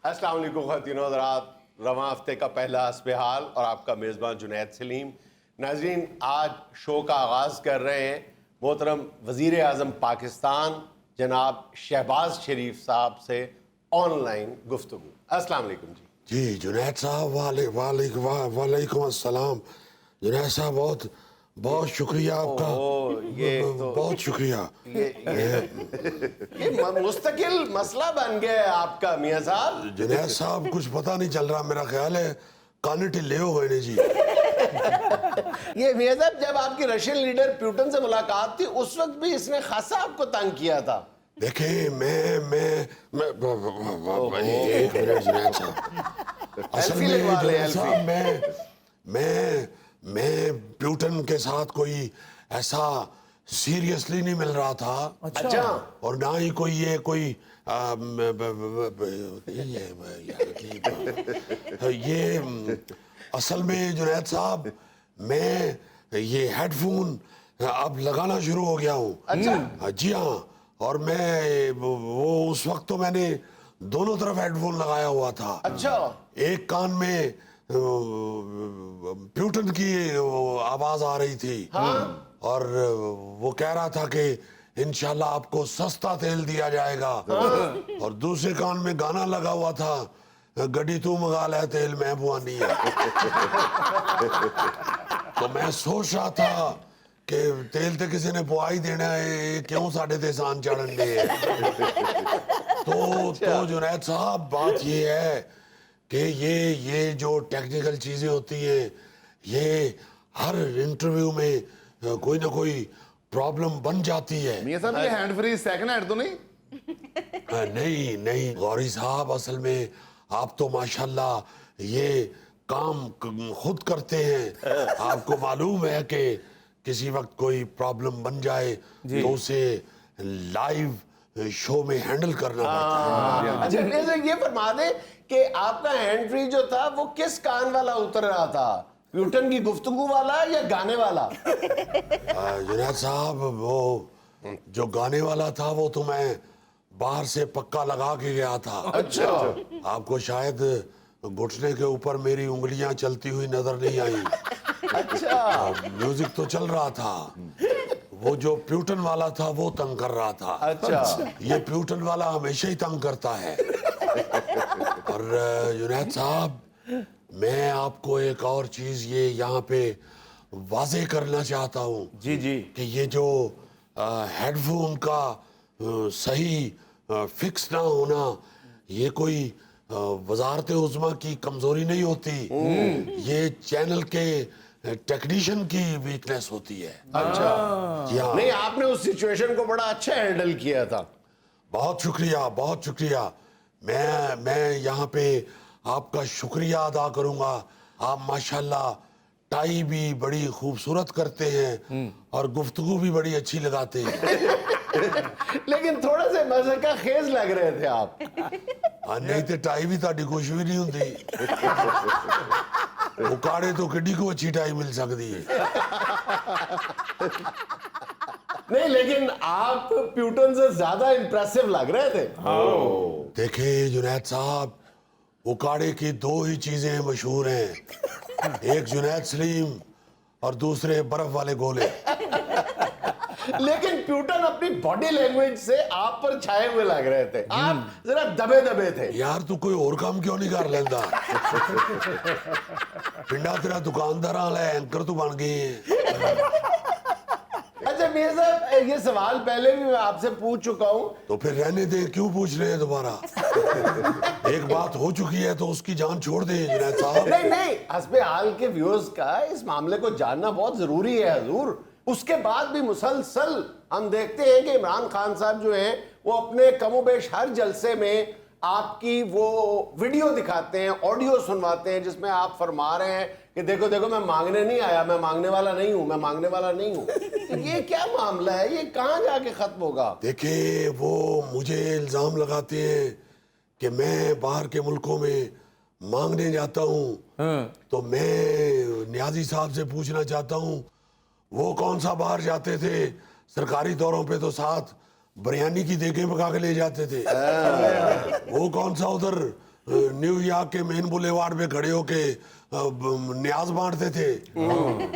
अस्सलाम वालेकुम ख़वातीन और हज़रात, रवां हफ्ते का पहला हस्बे हाल और आपका मेज़बान जुनैद सलीम। नाज़रीन, आज शो का आगाज़ कर रहे हैं मोहतरम वज़ीर आज़म पाकिस्तान जनाब शहबाज शरीफ साहब से ऑनलाइन गुफ्तगू। अस्सलाम वालेकुम जी। जी जुनैद साहब वालेकुम अस्सलाम। जुनैद साहब बहुत बहुत शुक्रिया आपका। ये तो बहुत शुक्रिया। ये मुस्तकिल मसला बन गया है आपका मियाँ साहब। जुनैद साहब कुछ पता नहीं चल रहा, मेरा ख्याल है कान ढिले हो गए ने जी। ये मियाँ साहब, जब आपकी रशियन लीडर प्यूटन से मुलाकात थी उस वक्त भी इसने खासा आपको तंग किया था। देखें एक मिनट जुनैद साहब, असल में जुनैद साहब मैं प्यूटन के साथ कोई ऐसा सीरियसली नहीं मिल रहा था। अच्छा। और ना ही कोई ये असल में जुनैद साहब मैं ये हेडफोन अब लगाना शुरू हो गया हूँ। अच्छा। जी हाँ, और मैं वो उस वक्त तो मैंने दोनों तरफ हेडफोन लगाया हुआ था। अच्छा। एक कान में प्यूटन की आवाज आ रही थी। हाँ। और वो कह रहा था कि इंशाल्लाह आपको सस्ता तेल दिया जाएगा। और दूसरे कान में गाना लगा हुआ था, गड्डी तू मंगा ले तेल मैं बुआनी है। तो मैं सोच रहा था कि तेल तो किसी ने पुआ ही देना है, क्यों साढ़े ते सान चढ़न दे। तो जुनैद साहब बात ये है कि ये जो टेक्निकल चीजें होती हैं, ये हर इंटरव्यू में कोई ना कोई प्रॉब्लम बन जाती है। मियां साहब ये हैंड फ्री सेकंड हैंड तो नहीं? नहीं गौरी साहब, असल में आप तो माशाल्लाह ये काम खुद करते हैं। आपको मालूम है कि किसी वक्त कोई प्रॉब्लम बन जाए तो उसे लाइव शो में हैंडल करना पड़ता है। अच्छा, ये फरमा दे कि आपका हैंड फ्री जो था वो किस कान वाला उतर रहा था, प्यूटन की गुफ्तगू वाला या गाने वाला? जुनैद साहब वो जो गाने वाला था वो तो मैं बाहर से पक्का लगा के गया था। अच्छा। आपको शायद घुटने के ऊपर मेरी उंगलियां चलती हुई नजर नहीं आई। अच्छा। म्यूजिक तो चल रहा था, वो जो प्यूटन वाला था वो तंग कर रहा था। अच्छा। ये प्यूटन वाला हमेशा ही तंग करता है। और जुनैद साहब, मैं आपको एक और चीज ये यहाँ पे वाजे करना चाहता हूँ जी जी कि ये जो हेडफोन का सही फिक्स ना होना, ये कोई वजारत उज़्मा की कमजोरी नहीं होती, ये चैनल के टेक्नीशियन की वीकनेस होती है। अच्छा। जी हाँ। नहीं, आपने उस सिचुएशन को बड़ा अच्छा हैंडल किया था। बहुत शुक्रिया, बहुत शुक्रिया। मैं यहाँ पे आपका शुक्रिया अदा करूंगा। आप माशाल्लाह टाई भी बड़ी खूबसूरत करते हैं और गुफ्तगू भी बड़ी अच्छी लगाते हैं। लेकिन थोड़ा से मजे का खेज लग रहे थे आप। नहीं तो टाई भी ताड़ी कुछ भी नहीं होती। उकाड़े तो किड्डी को अच्छी टाई मिल सकती है। नहीं, लेकिन आप प्यूटन से ज्यादा इंप्रेसिव लग रहे थे। देखे जुनैद साहब, उकाड़े की दो ही चीजें मशहूर हैं, एक जुनैद सलीम और दूसरे बर्फ वाले गोले। लेकिन प्यूटन अपनी बॉडी लैंग्वेज से आप पर छाए हुए लग रहे थे, आप जरा दबे दबे थे। यार तू कोई और काम क्यों नहीं कर लेंदा? पिंडा तेरा दुकानदार वाला एंकर तो बन गए हैं। अच्छा मियां साहब, ये सवाल पहले भी मैं आपसे पूछ चुका हूँ। तो फिर रहने दे, क्यों पूछ रहे हैं दोबारा? एक बात हो चुकी है तो उसकी जान छोड़ दे जुनैद साहब। नहीं, हस्बे हाल के व्यूअर्स का इस मामले को जानना बहुत जरूरी है हजूर। उसके बाद भी मुसलसल हम देखते हैं कि इमरान खान साहब जो हैं वो अपने कमोबेश हर जलसे में आपकी वो वीडियो दिखाते हैं, ऑडियो सुनवाते हैं जिसमें आप फरमा रहे हैं कि देखो देखो मैं मांगने नहीं आया, मैं मांगने वाला नहीं हूं, मैं मांगने वाला नहीं हूं। तो ये क्या मामला है, ये कहां जाके खत्म होगा? देखे, वो मुझे इल्जाम लगाते हैं कि मैं बाहर के मुल्कों में मांगने जाता हूँ। तो मैं नियाजी साहब से पूछना चाहता हूँ, वो कौन सा बाहर जाते थे सरकारी दौरों पे तो साथ बिरयानी की देखें पका के ले जाते थे? वो कौन सा उधर न्यूयॉर्क के मेन बुलेवार्ड पे खड़े होके न्याज बांटते थे।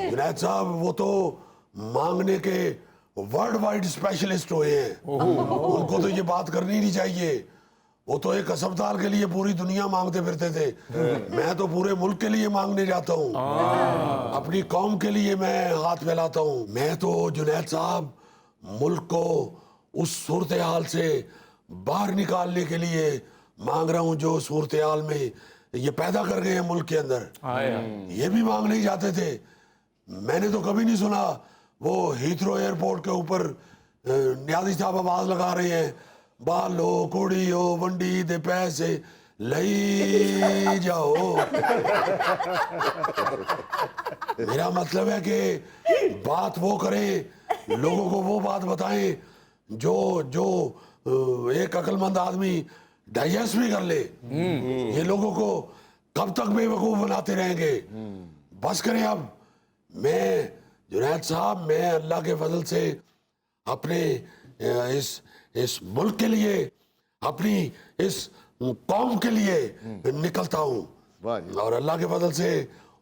जुनैद साहब वो तो मांगने के वर्ल्ड वाइड स्पेशलिस्ट हुए हैं। उनको तो ये बात करनी नहीं चाहिए। वो तो एक अस्पताल के लिए पूरी दुनिया मांगते फिरते थे। मैं तो पूरे मुल्क के लिए मांगने जाता हूँ, अपनी कौम के लिए मैं हाथ फैलाता हूँ। मैं तो जुनैद साहब मुल्क को उस सूरत हाल से बाहर निकालने के लिए मांग रहा हूँ जो सूरत हाल में ये पैदा कर गए हैं मुल्क के अंदर। ये भी मांग नहीं जाते थे। मैंने तो कभी नहीं सुना वो हीथ्रो एयरपोर्ट के ऊपर न्याजी साहब आवाज लगा रहे हैं, बालो कुड़ियो वंडी दे पैसे लई जाओ। मेरा मतलब है कि बात वो करें, लोगों को वो बात बताएं जो जो एक अक्लमंद आदमी डाइजेस्ट भी कर ले। ये लोगों को कब तक बेवकूफ बनाते रहेंगे? बस करें अब। मैं जुनैद साहब, मैं अल्लाह के फजल से अपने इस मुल्क के लिए, अपनी इस कौम के लिए निकलता हूँ। और अल्लाह के फजल से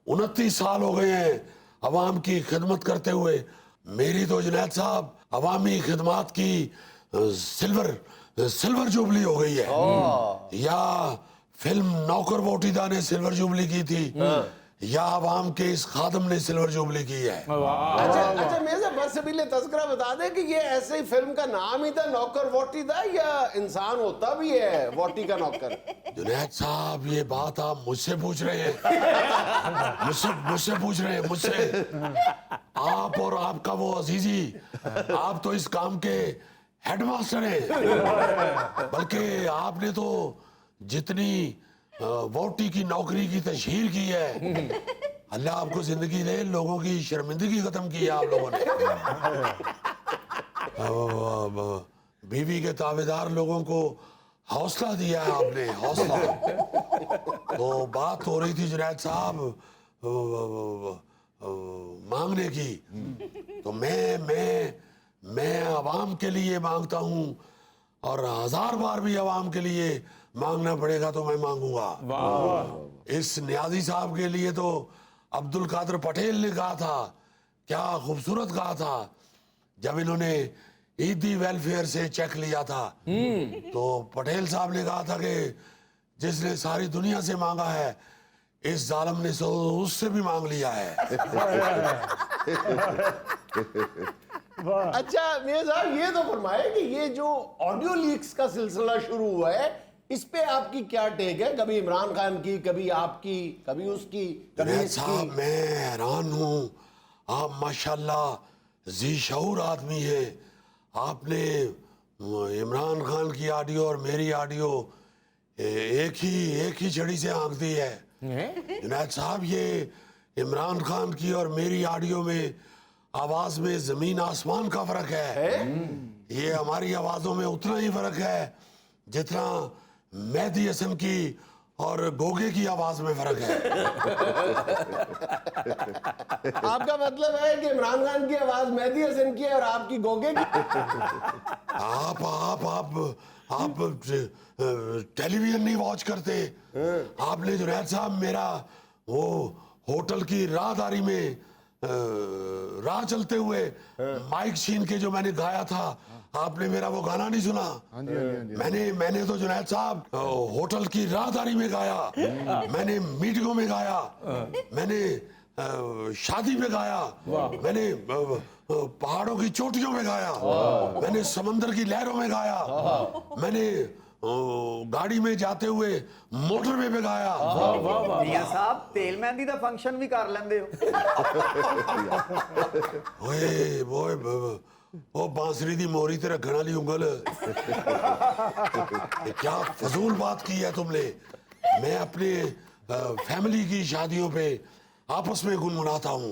29 साल हो गए हैं अवाम की खिदमत करते हुए। मेरी तो जुनैद साहब अवामी खिदमत की सिल्वर जुबली हो गई है। या फिल्म नौकर वोटीदा ने सिल्वर जुबली की थी, या अवाम के इस खादम ने सिल्वर जुबली की है। अच्छा मेरे से बस अभी तस्करा बता दे कि ये ऐसे ही फिल्म का नाम ही था नौकर वोटीदा, या इंसान होता भी है वोटी का नौकर? जुनैद साहब ये बात आप मुझसे पूछ रहे हैं? मुझसे पूछ रहे हैं, मुझसे। आप और आपका वो अजीजी, आप तो इस काम के हेडमास्टर हैं। बल्कि आपने तो जितनी वोटी की नौकरी की तशहीर की है, अल्लाह आपको जिंदगी दे, लोगों की शर्मिंदगी खत्म की है आप लोगों ने। बीवी के तावेदार लोगों को हौसला दिया है आपने, हौसला। तो बात हो रही थी जुनैद साहब मांगने की, तो मैं अवाम के लिए मांगता हूँ, और 1000 बार भी अवाम के लिए मांगना पड़ेगा तो मैं मांगूंगा। इस न्याजी साहब के लिए तो अब्दुल कादर पटेल ने कहा था, क्या खूबसूरत कहा था, जब इन्होंने ईदी वेलफेयर से चेक लिया था, तो पटेल साहब ने कहा था कि जिसने सारी दुनिया से मांगा है, इस जालिम ने उससे भी मांग लिया है। अच्छा मियां साहब ये तो फरमाए कि ये जो ऑडियो लीक्स का सिलसिला शुरू हुआ है, इस पे आपकी क्या टेक है? कभी इमरान खान की, कभी आपकी, कभी उसकी, कभी इसकी। साहब मैं हैरान हूँ, आप माशाल्लाह जी शऊर आदमी है। आपने इमरान खान की ऑडियो और मेरी ऑडियो एक ही छड़ी से आंक दी है। जुनैद साहब ये इमरान खान की और मेरी ऑडियो में आवाज में जमीन आसमान का फर्क है। ये हमारी आवाजों में उतना ही फर्क है जितना मेहदी हसन की और गोगे की आवाज में फर्क है। आपका मतलब है कि इमरान खान की आवाज मेहदी हसन की है और आपकी गोगे की? आप टेलीविजन नहीं वॉच करते। आपने जुनैद साहब मेरा वो होटल की राहदारी में राह चलते हुए माइक छीन के जो मैंने गाया था, आपने मेरा वो गाना नहीं सुना? मैंने तो जुनैद साहब होटल की राहदारी में गाया, मैंने मीटिंगों में गाया, मैंने शादी में गाया, मैंने पहाड़ों की चोटियों में गाया, मैंने समंदर की लहरों में गाया, मैंने गाड़ी में जाते हुए मोटरवे पे गाया। मियां साहब तेल मेहंदी दा फंक्शन भी कर लेंदे हो। ओए ओ बांसुरी दी मोरी ते रखने वाली उंगल, क्या फजूल बात की है तुमने। मैं अपने फैमिली की शादियों पे आपस में गुनगुनाता हूँ।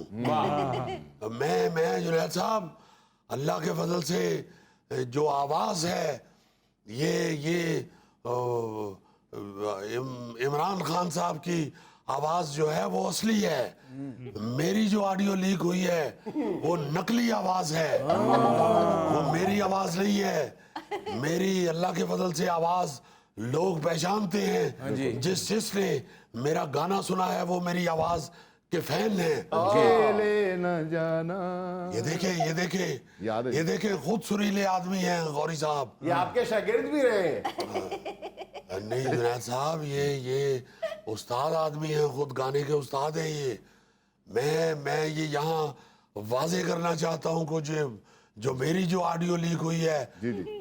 मैं जुनैद साहब अल्लाह के फजल से जो आवाज है, ये इमरान खान साहब की आवाज जो है वो असली है। मेरी जो ऑडियो लीक हुई है वो नकली आवाज है, वो मेरी आवाज नहीं है। मेरी अल्लाह के फजल से आवाज लोग पहचानते हैं। जिसने मेरा गाना सुना है वो मेरी आवाज के फैन है। अकेले न जाना। ये देखे याद है। ये देखे, खुद सुरीले आदमी हैं गौरी साहब। ये आपके शागिर्द भी रहे हैं। नहीं जुनैद साहब, ये उस्ताद आदमी है, खुद गाने के उस्ताद हैं ये। मैं ये यहाँ वाजे करना चाहता हूँ कुछ, जो मेरी जो ऑडियो लीक हुई है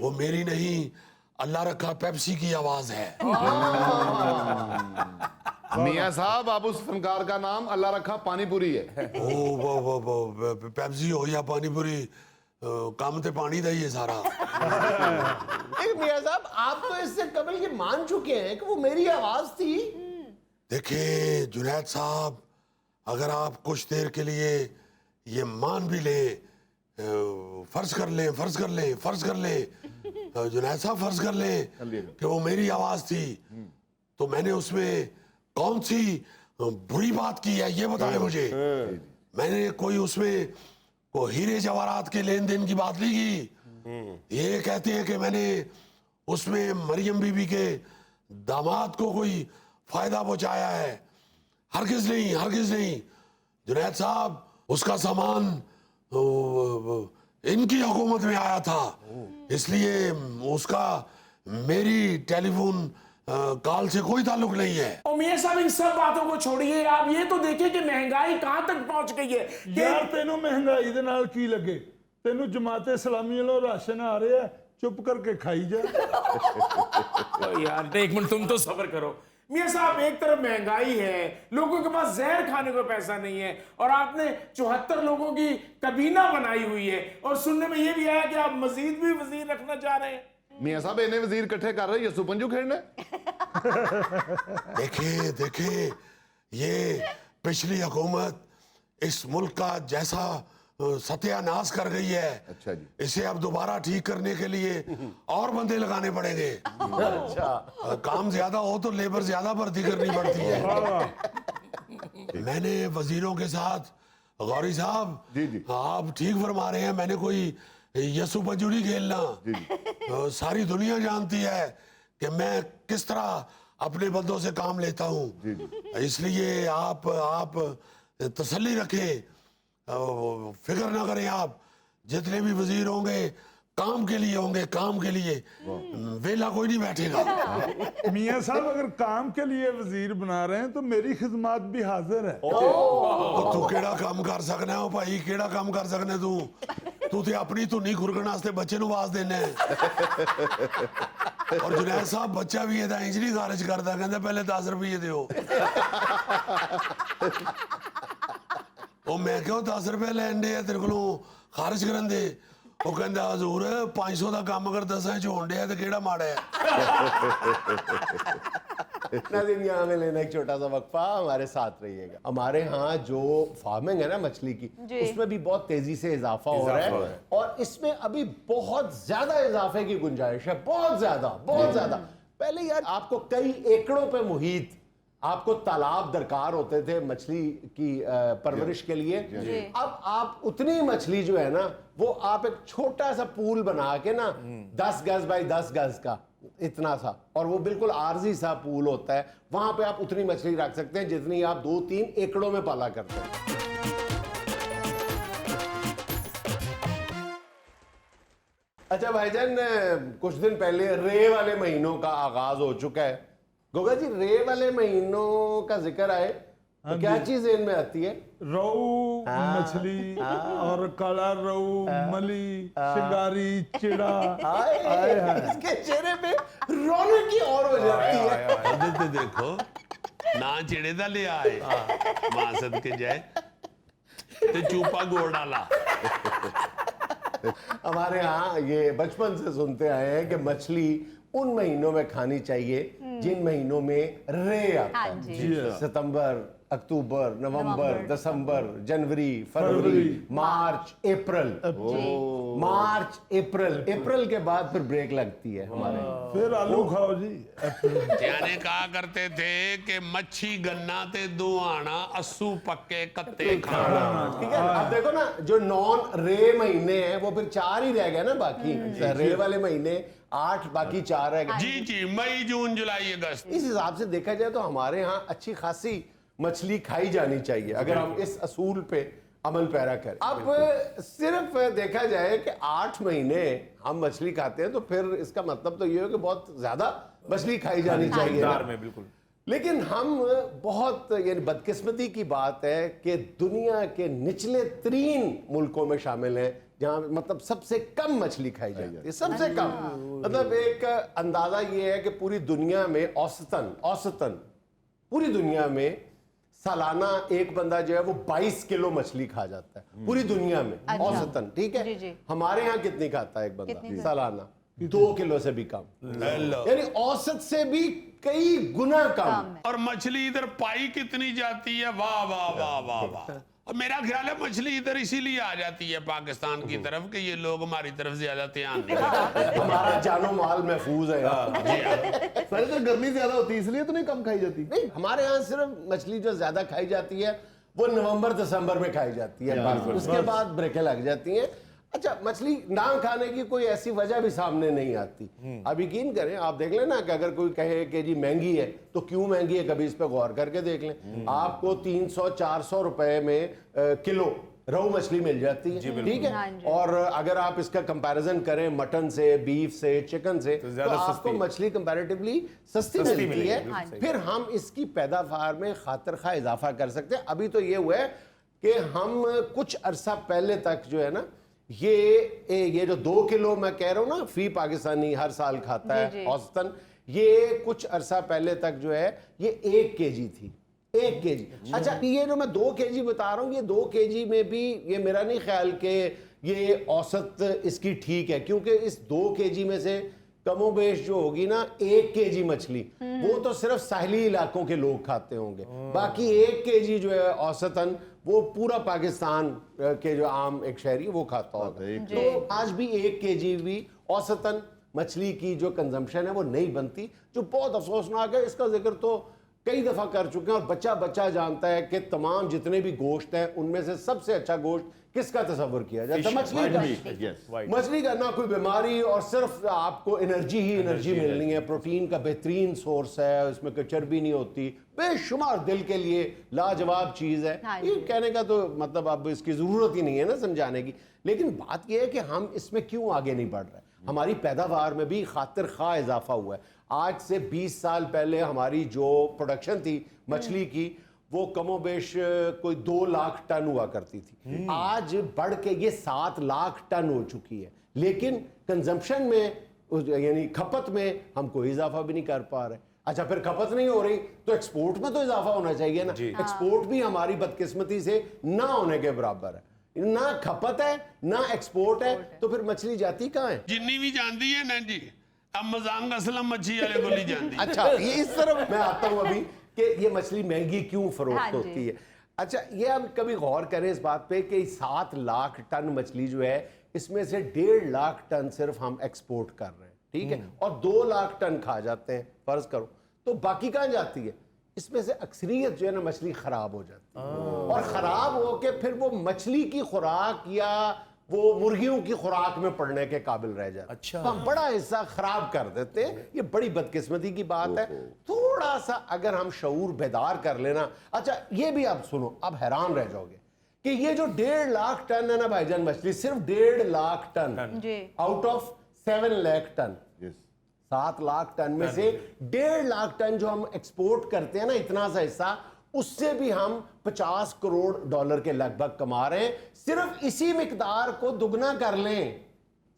वो मेरी नहीं, अल्लाह रखा पेप्सी की आवाज है। मियाँ साहब, आप उस फनकार का नाम अल्लाह रखा पानीपुरी है। वो पेप्सी हो या पानीपुरी, काम ते पानी दा ही है सारा। मियां साहब, आप तो इससे कबल ये मान चुके हैं कि वो मेरी आवाज थी। देखिए जुनैद साहब, अगर आप कुछ देर के लिए ये मान भी लें, फर्ज कर लें जुनैद साहब, फर्ज कर लें कि वो मेरी आवाज थी, तो मैंने उसमें कौन सी बुरी बात की है ये बताएं मुझे। मैंने कोई उसमें को हीरे जवाहरात के लेन देन की बात नहीं की। ये कहते हैं कि मैंने उसमें मरियम बीबी के दामाद को कोई फायदा पहुंचाया है। हरगिज नहीं जुनैद साहब, उसका सामान इनकी हुकूमत में आया था, इसलिए उसका मेरी टेलीफोन कॉल से कोई ताल्लुक नहीं है। और मियां साहब, इन सब बातों को छोड़िए, आप ये तो देखिए कि महंगाई कहां तक पहुंच गई है। यार तेनों महंगाई दे नाल की लगे? तेनों जमाते इस्लामी वालों राशन आ रहा है, चुप करके खाई जा। ओ यार एक मिनट, तुम तो सब्र करो। मियां साहब, एक तरफ महंगाई है, लोगों के पास जहर खाने को पैसा नहीं है, और आपने 74 लोगों की कबीना बनाई हुई है, और सुनने में ये भी आया कि आप मजीद भी वजीर रखना चाह रहे हैं। मियाँ साहब, इन्हें वजीर इकट्ठे कर रहे यसु पंजू खेड़ने। देखे ये पिछली हुकूमत इस मुल्क का जैसा सत्यानाश कर गई है। अच्छा जी। इसे अब दोबारा ठीक करने के लिए और बंदे लगाने पड़ेंगे। अच्छा, काम ज्यादा हो तो लेबर ज्यादा भर्ती करनी पड़ती है। मैंने वजीरों के साथ, गौरी साहब जी। आप ठीक फरमा रहे हैं, मैंने कोई यसु पंजू नहीं खेलना। सारी दुनिया जानती है कि मैं किस तरह अपने बंदों से काम लेता हूँ, इसलिए आप तसल्ली रखें, फिक्र ना करें। आप जितने भी वजीर होंगे काम के लिए वेला कोई नहीं बैठेगा। मियाँ साहब, अगर काम के लिए वजीर बना रहे हैं तो मेरी खिदमत भी हाजिर है। तू केड़ा काम कर सकना है भाई, केड़ा काम कर सकना तू ते अपनी धुनी खुरकण वास्ते बच्चे नूं आवाज देना है। और जुनैद साहब, बच्चा भी एदा इंज नहीं खारिज करता, कहंदा पहले 10 रुपये दिओ। ਉਹ ਮੈਂ ਕਿਹਾ 10 ਰੁਪਏ ਲੈਂਦੇ ਆ ਤੇਰੇ ਕੋਲੋਂ ਖਾਰਜ ਕਰਨ ਦੇ। ਉਹ ਕਹਿੰਦਾ ਹਜ਼ੂਰ 500 ਦਾ ਕੰਮ ਅਗਰ 10 ਚ ਹੋਣ ਡਿਆ ਤੇ ਕਿਹੜਾ ਮਾੜਾ ਹੈ। नाज़रीन, यहाँ में लेना एक छोटा सा वक्फा, हमारे साथ रहिएगा। हमारे यहाँ जो फार्मिंग है ना मछली की, उसमें भी बहुत तेजी से इजाफा हो रहा है, और इसमें अभी बहुत ज्यादा इजाफे की गुंजाइश है, बहुत ज्यादा। पहले यार आपको कई एकड़ों पे मुहित, आपको तालाब दरकार होते थे मछली की परवरिश के लिए। अब आप उतनी मछली जो है ना, वो आप एक छोटा सा पूल बना के ना 10 गज बाई 10 गज का इतना सा, और वो बिल्कुल आरजी सा पूल होता है, वहां पे आप उतनी मछली रख सकते हैं जितनी आप 2-3 एकड़ों में पाला करते हैं। अच्छा भाईजान, कुछ दिन पहले रे वाले महीनों का आगाज हो चुका है। गोगा जी, रे वाले महीनों का जिक्र आए तो क्या चीज इनमें आती है? रोहू मछली और काला रोहू, मली, शिंगारी, चिड़ा। इसके चेहरे पे रौनक की और हो जाती है। तो देखो ना चिड़े दा ले आए मां सदके जाए ते चूपा गोड़ डाला। हमारे यहाँ ये बचपन से सुनते आए हैं कि मछली उन महीनों में खानी चाहिए जिन महीनों में रे आता है। सितंबर, अक्टूबर, नवंबर, दिसंबर, जनवरी, फरवरी, मार्च, अप्रैल। अप्रैल के बाद फिर ब्रेक लगती है हमारे। फिर आलू खाओ जी। यानी कहा करते थे कि मच्छी गन्ना ते दुआना, अस्सू पक्के कत्ते खाना। ठीक है, अब देखो ना, जो नॉन रे महीने हैं वो फिर 4 ही रह गए ना बाकी। रे वाले महीने 8 बाकी 4 है। जी जी, मई जून जुलाई अगस्त। इस हिसाब से देखा जाए तो हमारे यहाँ अच्छी खासी मछली खाई जानी चाहिए अगर हम इस असूल पे अमल पैरा करें। अब सिर्फ देखा जाए कि 8 महीने हम मछली खाते हैं तो फिर इसका मतलब तो ये है कि बहुत ज्यादा मछली खाई जानी चाहिए ना। में बिल्कुल। लेकिन हम बहुत यानी बदकिस्मती की बात है कि दुनिया के निचले तरीन मुल्कों में शामिल हैं जहां मतलब सबसे कम मछली खाई जाती है, सबसे कम। मतलब एक अंदाजा ये है कि पूरी दुनिया में औसतन पूरी दुनिया में सालाना एक बंदा जो है वो 22 किलो मछली खा जाता है पूरी दुनिया में। अच्छा। औसतन, ठीक जी, है। जी। हमारे यहाँ कितनी खाता है एक कितनी बंदा खाता? सालाना? 2 किलो से भी कम, यानी औसत से भी कई गुना कम। कम है। और मछली इधर पाई कितनी जाती है, वाह वाह वाह वाह वाह। और मेरा ख्याल है मछली इधर इसीलिए आ जाती है पाकिस्तान की तरफ कि ये लोग हमारी तरफ ज्यादा ध्यान नहीं देते। हमारा जानो माल महफूज है यहाँ। सारी तो गर्मी ज्यादा होती है इसलिए तो नहीं कम खाई जाती। नहीं, हमारे यहाँ सिर्फ मछली जो ज्यादा खाई जाती है वो नवंबर दिसंबर में खाई जाती है, बस। उसके बाद ब्रेकें लग जाती हैं। अच्छा, मछली ना खाने की कोई ऐसी वजह भी सामने नहीं आती। अब यकीन करें, आप देख लें ना कि अगर कोई कहे कि जी महंगी है तो क्यों महंगी है, कभी इस पे गौर करके देख लें। आपको 300-400 रुपए में किलो रोहू मछली मिल जाती है, ठीक हाँ है। जी। और अगर आप इसका कंपैरिजन करें मटन से, बीफ से, चिकन से, तो ज्यादा आपको सस्ती। मछली कंपैरेटिवली सस्ती मिलती मिलेगी, है। हाँ जी। फिर हम इसकी पैदावार में खातिर खा इजाफा कर सकते हैं। अभी तो ये हुआ है कि हम कुछ अरसा पहले तक जो है ना, ये जो 2 किलो मैं कह रहा हूं ना फी पाकिस्तानी हर साल खाता जी, जी। है औसतन, ये कुछ अरसा पहले तक जो है ये 1 केजी थी, 1 केजी। अच्छा, ये जो मैं 2 केजी बता रहा हूँ, ये 2 केजी में भी ये मेरा नहीं ख्याल कि ये औसत इसकी ठीक है, क्योंकि इस 2 केजी में से कमोबेश जो होगी ना 1 केजी मछली वो तो सिर्फ साहली इलाकों के लोग खाते होंगे। बाकी 1 केजी जो है औसतन वो पूरा पाकिस्तान के जो आम एक शहरी वो खाता होगा। तो आज भी 1 केजी भी औसतन मछली की जो कंजम्पशन है वो नहीं बनती, जो बहुत अफसोसनाक है। इसका जिक्र तो कई दफा कर चुके हैं और बच्चा बच्चा जानता है कि तमाम जितने भी गोश्त हैं उनमें से सबसे अच्छा गोश्त किसका तस्वर किया जाता है? मछली का। मछली का ना कोई बीमारी और सिर्फ आपको एनर्जी ही एनर्जी मिलनी है। प्रोटीन का बेहतरीन सोर्स है, उसमें कोई चर्बी नहीं होती, बेशुमार दिल के लिए लाजवाब चीज है। हाँ ये कहने का तो मतलब अब इसकी जरूरत ही नहीं है ना समझाने की। लेकिन बात यह है कि हम इसमें क्यों आगे नहीं बढ़ रहे? हमारी पैदावार में भी खातिर खा इजाफा हुआ है। आज से 20 साल पहले हमारी जो प्रोडक्शन थी मछली की वो कमोबेश कोई 2 लाख टन हुआ करती थी। आज बढ़ के ये 7 लाख टन हो चुकी है, लेकिन कंजम्पशन में यानी खपत में हम कोई इजाफा भी नहीं कर पा रहे। अच्छा, फिर खपत नहीं हो रही तो एक्सपोर्ट में तो इजाफा होना चाहिए ना। एक्सपोर्ट भी हमारी बदकिस्मती से ना होने के बराबर है। ना खपत है ना एक्सपोर्ट है, तो फिर मछली जाती कहाँ है? जिन्नी भी जानती है ना जी, अब मजांग असलम मच्छी वाले को नहीं जानती। अच्छा, ये इस तरफ मैं आता हूं अभी कि ये मछली महंगी क्यों फरोख्त हाँ जी। होती है। अच्छा, ये हम कभी गौर करें इस बात पे कि 7 लाख टन मछली जो है इसमें से 1.5 लाख टन सिर्फ हम एक्सपोर्ट कर रहे हैं, ठीक है, और 2 लाख टन खा जाते हैं फर्ज करो, तो बाकी कहाँ जाती है? इसमें से अक्सरियत जो है ना मछली खराब हो जाती है, और खराब होके फिर वो मछली की खुराक या वो मुर्गियों की खुराक में पड़ने के काबिल रह जाता है। अच्छा। तो हम बड़ा हिस्सा खराब कर देते हैं। ये बड़ी बदकिस्मती की बात है। थोड़ा सा अगर हम शऊर बेदार कर लेना। अच्छा, ये भी आप सुनो, आप हैरान रह जाओगे कि ये जो 1.5 लाख टन है ना भाईजान मछली, सिर्फ 1.5 लाख टन जी। Out of 7 lakh ton, 7 lakh ton में से 1.5 लाख टन जो हम एक्सपोर्ट करते हैं ना, इतना सा हिस्सा, उससे भी हम 50 करोड़ डॉलर के लगभग कमा रहे हैं। सिर्फ इसी मिकदार को दुगना कर लें,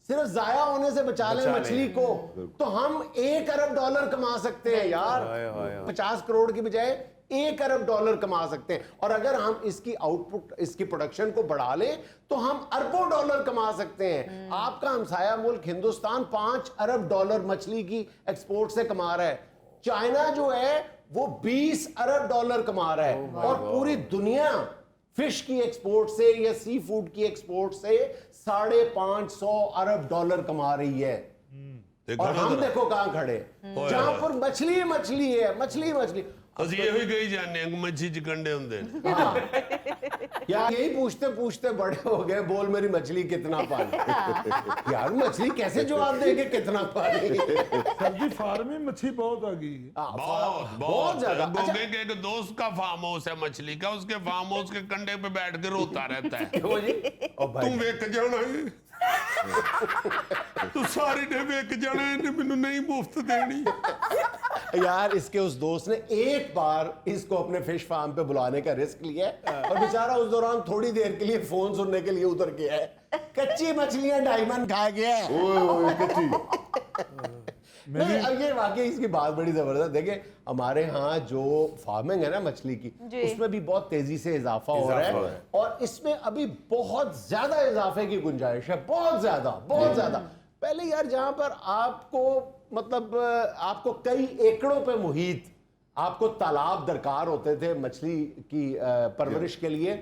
सिर्फ जाया होने से बचा लें मछली को, तो हम 1 अरब डॉलर कमा सकते हैं यार। 50 करोड़ की बजाय 1 अरब डॉलर कमा सकते हैं। और अगर हम इसकी आउटपुट, इसकी प्रोडक्शन को बढ़ा लें तो हम अरबों डॉलर कमा सकते हैं। आपका हमसाया मुल्क हिंदुस्तान 5 अरब डॉलर मछली की एक्सपोर्ट से कमा रहा है। चाइना जो है वो 20 अरब डॉलर कमा रहा है, और पूरी दुनिया फिश की एक्सपोर्ट से या सी फूड की एक्सपोर्ट से 550 अरब डॉलर कमा रही है। और हम देखो कहां खड़े, जहां पर मछली मछली है, मछली मछली। ਅਸੀਂ ਇਹੋ ਹੀ ਕਹੀ ਜਾਂਦੇ ਹਾਂ ਕਿ ਮੱਛੀ ਚ ਕੰਡੇ ਹੁੰਦੇ ਨੇ। यार यही पूछते पूछते बड़े हो गए, बोल मेरी मछली कितना पानी। यार मछली कैसे जवाब देगी कितना पानी। सर जी फार्म में मच्छी बहुत आ गई है। बहुत ज्यादा। अच्छा, गोगे के एक दोस्त का फार्म हाउस है मछली का, उसके फार्म हाउस के कंडे पे बैठ के रोता रहता है। क्यों जी? ओ भाई, तू वेक जाना है, तू सारी ने वेक जाना है, मैनू नहीं मुफ्त देनी। यार इसके उस दोस्त ने एक बार इसको अपने फिश फार्म पे बुलाने का रिस्क लिया है और बेचारा उस दौरान थोड़ी देर के लिए फोन सुनने के लिए उतर गया है। कच्ची मछलियां डायमंड खा गया है। नहीं, अब ये वाकई इसकी बात बड़ी जबरदस्त। देखिए हमारे यहाँ जो फार्मिंग है ना मछली की, उसमें भी बहुत तेजी से इजाफा हो रहा है और इसमें अभी बहुत ज्यादा इजाफे की गुंजाइश है, बहुत ज्यादा। पहले यार जहां पर आपको मतलब आपको कई एकड़ों पे मुहित, आपको तालाब दरकार होते थे मछली की परवरिश के लिए।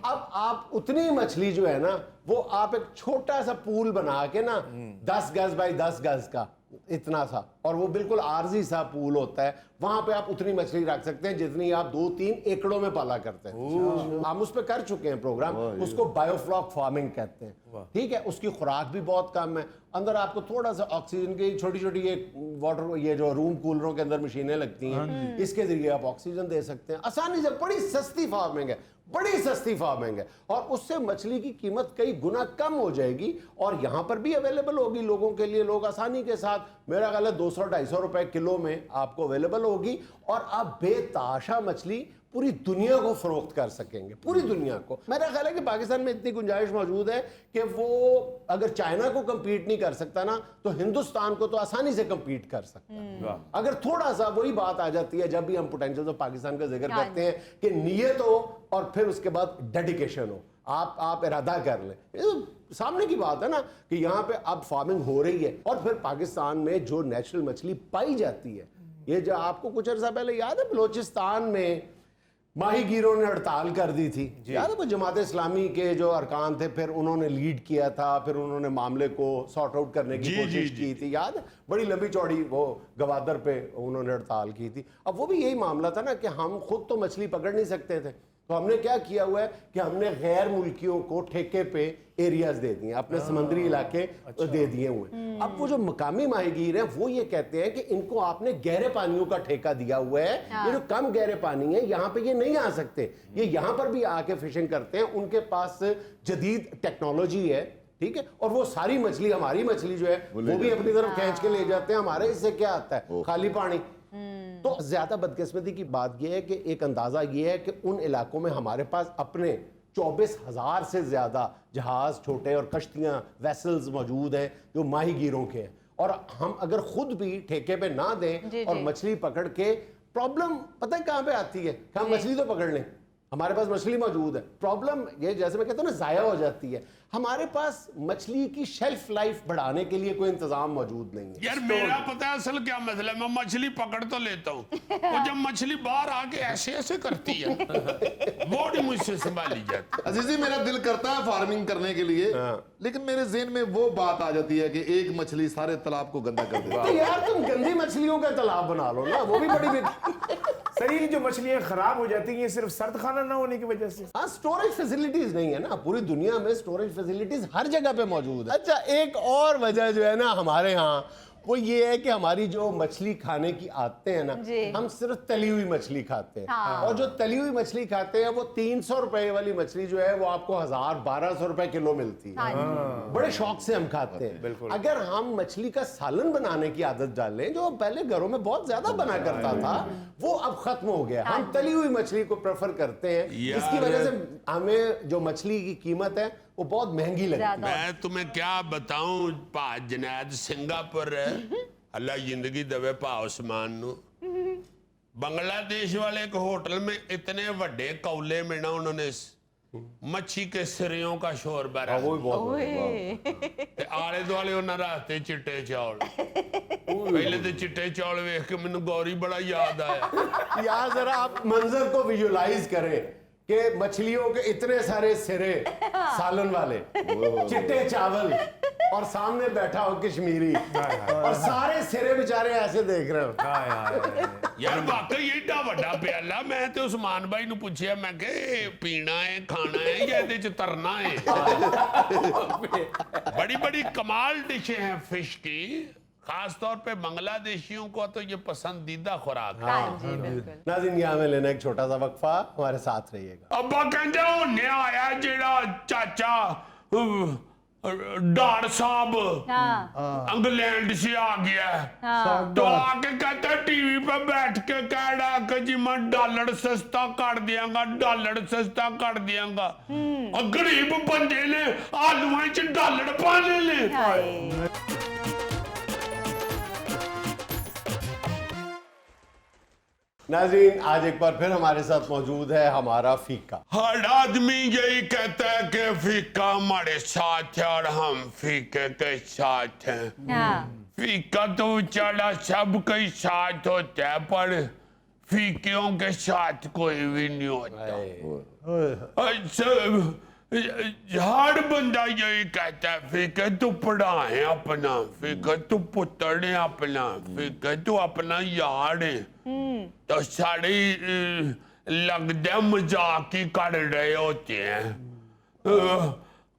अब आप उतनी मछली जो है ना वो आप एक छोटा सा पूल बना के ना 10 गज बाई 10 गज का इतना सा, और वो बिल्कुल आरजी सा पूल होता है, वहां पे आप उतनी मछली रख सकते हैं जितनी आप 2-3 एकड़ों में पाला करते हैं। हम उस पे कर चुके हैं प्रोग्राम, उसको बायोफ्लॉक फार्मिंग कहते हैं। ठीक है, उसकी खुराक भी बहुत कम है, अंदर आपको थोड़ा सा ऑक्सीजन की छोटी छोटी ये वाटर, ये जो रूम कूलरों के अंदर मशीनें लगती हैं, इसके जरिए आप ऑक्सीजन दे सकते हैं आसानी से। बड़ी सस्ती फार्मिंग है, बड़ी सस्ती फार्मिंग है, और उससे मछली की कीमत कई गुना कम हो जाएगी और यहां पर भी अवेलेबल होगी लोगों के लिए। लोग आसानी के साथ, मेरा ख्याल है 200-250 रुपए किलो में आपको अवेलेबल होगी और आप बेताशा मछली पूरी दुनिया को फरोख्त कर सकेंगे, पूरी दुनिया को। मेरा ख्याल है कि पाकिस्तान में इतनी गुंजाइश मौजूद है कि वो अगर चाइना को कंपीट नहीं कर सकता ना, तो हिंदुस्तान को तो आसानी से कंपीट कर सकता है। अगर थोड़ा सा वही बात आ जाती है जब भी हम पोटेंशियल ऑफ पाकिस्तान का जिक्र करते हैं कि नीयत हो और फिर उसके बाद डेडिकेशन हो, आप इरादा कर लें। ये सामने की बात है ना कि यहाँ पे अब फार्मिंग हो रही है और फिर पाकिस्तान में जो नेचुरल मछली पाई जाती है, ये जो आपको कुछ अर्सा पहले याद है बलोचिस्तान में माहीगीरों ने हड़ताल कर दी थी, याद है वो जमात इस्लामी के जो अरकान थे, फिर उन्होंने लीड किया था, फिर उन्होंने मामले को सॉर्ट आउट करने की कोशिश की थी, याद है? बड़ी लंबी चौड़ी वो गवादर पे उन्होंने हड़ताल की थी। अब वो भी यही मामला था ना कि हम खुद तो मछली पकड़ नहीं सकते थे, तो हमने क्या किया हुआ है कि हमने गैर मुल्कियों को ठेके पे एरियाज दे दिए, अपने समुद्री इलाके दे दिए हुए। अब वो जो मकामी माहीगीर हैं वो ये कहते हैं कि इनको आपने गहरे पानियों का ठेका दिया हुआ है, ये जो कम गहरे पानी है यहाँ पे ये नहीं आ सकते, ये यहाँ पर भी आके फिशिंग करते हैं, उनके पास जदीद टेक्नोलॉजी है, ठीक है, और वो सारी मछली, हमारी मछली जो है वो भी अपनी तरफ खींच के ले जाते हैं। हमारे इससे क्या आता है? खाली पानी। तो ज्यादा बदकिस्मती की बात यह है कि एक अंदाजा यह है कि उन इलाकों में हमारे पास अपने 24,000 से ज्यादा जहाज, छोटे और कश्तियां, वेसल्स मौजूद हैं जो माहीगीरों के हैं, और हम अगर खुद भी ठेके पे ना दें और मछली पकड़ के, प्रॉब्लम पता है कहां पे आती है? कि हम मछली तो पकड़ लें, हमारे पास मछली मौजूद है, प्रॉब्लम ये जैसे मैं कहता हूं ना जाया हो जाती है। हमारे पास मछली की शेल्फ लाइफ बढ़ाने के लिए कोई इंतजाम मौजूद नहीं है। यार मेरा पता है असल क्या मसला है, मैं मछली पकड़ तो लेता हूँ, और जब मछली बाहर आके ऐसे ऐसे करती है वो नहीं मुझसे संभाली जाती। अजीजी मेरा दिल करता है फार्मिंग करने के लिए, लेकिन मेरे ज़हन में वो बात आ जाती है कि एक मछली सारे तालाब को गंदा कर देती है। तो यार तुम गंदी मछलियों का तालाब बना लो ना, वो भी बड़ी सर ये जो मछलियां खराब हो जाती हैं सिर्फ सर्द खाना ना होने की वजह से? हाँ, स्टोरेज फैसिलिटीज नहीं है ना, पूरी दुनिया में स्टोरेज फैसिलिटीज हर जगह पे मौजूद है। अच्छा, एक और वजह जो है ना हमारे यहाँ, वो ये है कि हमारी जो मछली खाने की आदतें हैं ना, हम सिर्फ तली हुई मछली खाते हैं। और जो तली हुई मछली खाते हैं वो 300 रुपए वाली मछली जो है वो आपको 1,000-1,200 रुपए किलो मिलती है। बड़े शौक से हम खाते हैं। अगर हम मछली का सालन बनाने की आदत डालें, जो पहले घरों में बहुत ज्यादा बना करता था, वो अब खत्म हो गया। हम तली हुई मछली को प्रेफर करते हैं, इसकी वजह से हमें जो मछली की कीमत है वो बहुत महंगी लगती है। मैं तुम्हें क्या बताऊं, पा जनाद सिंगापुर अल्लाह जिंदगी दवे पा उस्मान नु, बांग्लादेश वाले एक होटल में इतने बड़े कौले में ना उन्होंने मच्छी के सिरियों का शोरबा रहा, आले दुआले उन्हें रास्ते चिट्टे चौल, पहले तो चिट्टे चौल वेख के मैनू गौरी बड़ा याद आया। यार जरा आप मंजर को विजुलाइज करें कि मछलियों के इतने सारे सिरे सालन वाले, चिट्टे चावल, और सामने बैठा हो कश्मीरी और सारे सिरे बेचारे ऐसे देख रहे हो। यार वाकई एडा वड्डा प्याला मैं ते उस्मान भाई नु पूछया मैं के पीना है खाना है या ਇਹਦੇ ਚ तरना है। बड़ी बड़ी कमाल डिशें हैं फिश की, खास तौर पे बांग्लादेशियों को तो ये पसंदीदा खुराक है। हाँ जी बिल्कुल। नाज़रीन यहाँ में लेना एक छोटा सा वक्फा, हमारे साथ रहिएगा। अब्बा कहंदे होने आया जेड़ा चाचा डार साहब इंग्लैंड से आ गया है। तो आके कहता टीवी पे बैठ के कह रहा कि जी मैं डॉलर सस्ता कर दियांगा, डॉलर सस्ता कर दियांगा। और गरीब बंदे ने आलुओं च डॉलर पाने ले। हाय। नाज़रीन आज एक बार फिर हमारे साथ मौजूद है हमारा फीका। हर आदमी यही कहता है कि फीका हमारे साथ है और हम फीके के साथ हैं। हाँ। फीका तो बेचारा सबके साथ होता है पर फीकियों के साथ कोई भी नहीं होता। अच्छा हर बंदा यही कहता है फीके तू पढ़ा है अपना, फीके तू पुत्र है अपना, फीके तू अपना यार है। तो सारे लगता मजाक ही कर रहे होते हैं।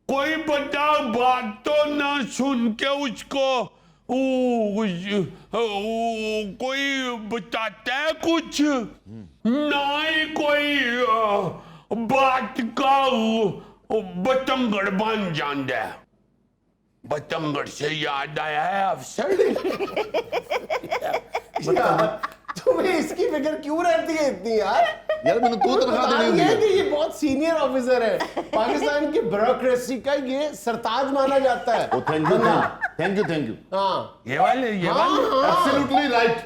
कोई बंदा बात तो ना सुन के उसको कोई बताता है कुछ ना ही कोई बात का बतंगड़ बन जाता है। बतंगड़ से याद आया है अफसर तुम्हें इसकी फिक्र क्यों रहती है इतनी यार? यार मैंने तो तनख्वाह देनी होती है। कि ये बहुत सीनियर ऑफिसर है, पाकिस्तान की ब्यूरोक्रेसी का ये सरताज माना जाता है। Thank you thank you thank you. हाँ ये वाले एब्सोल्युटली राइट।